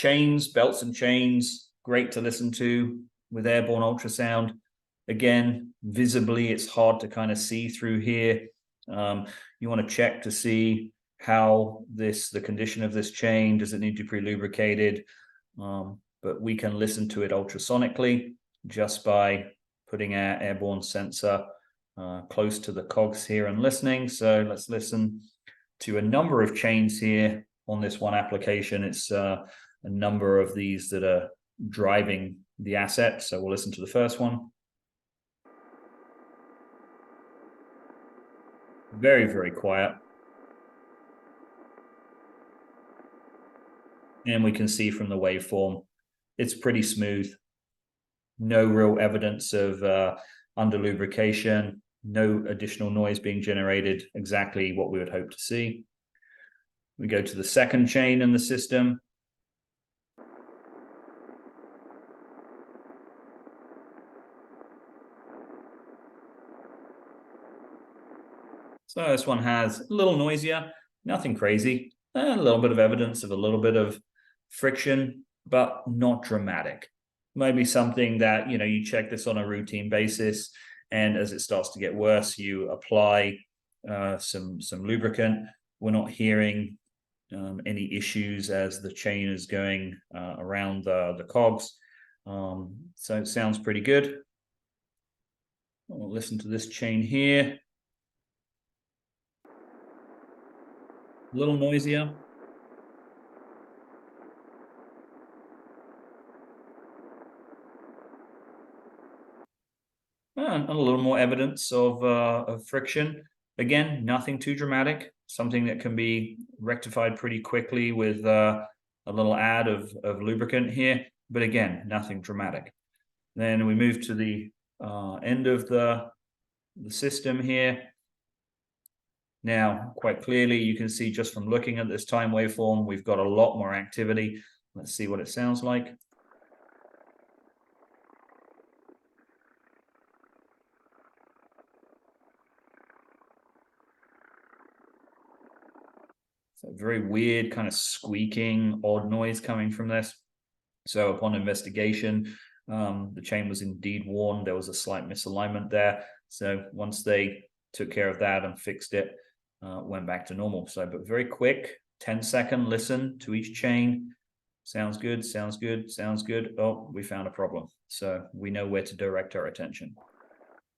chains, belts and chains, great to listen to with airborne ultrasound. Again, visibly, it's hard to kind of see through here. You want to check to see how the condition of this chain, does it need to be pre-lubricated? But we can listen to it ultrasonically just by putting our airborne sensor close to the cogs here and listening. So let's listen to a number of chains here on this one application. It's a number of these that are driving the asset. So we'll listen to the first one. Very, very quiet. And we can see from the waveform, it's pretty smooth. No real evidence of under lubrication, no additional noise being generated, exactly what we would hope to see. We go to the second chain in the system. So this one has a little noisier, nothing crazy, a little bit of evidence of a little bit of friction, but not dramatic. Maybe something that, you check this on a routine basis, and as it starts to get worse, you apply some lubricant. We're not hearing any issues as the chain is going around the cogs. So it sounds pretty good. We'll listen to this chain here. A little noisier. And a little more evidence of friction. Again, nothing too dramatic, something that can be rectified pretty quickly with a little add of lubricant here, but again, nothing dramatic. Then we move to the end of the system here. Now, quite clearly, you can see just from looking at this time waveform, we've got a lot more activity. Let's see what it sounds like. So very weird kind of squeaking, odd noise coming from this. So upon investigation, the chain was indeed worn. There was a slight misalignment there. So once they took care of that and fixed it, went back to normal. So, but very quick, 10-second listen to each chain. Sounds good, sounds good, sounds good. Oh, we found a problem. So we know where to direct our attention.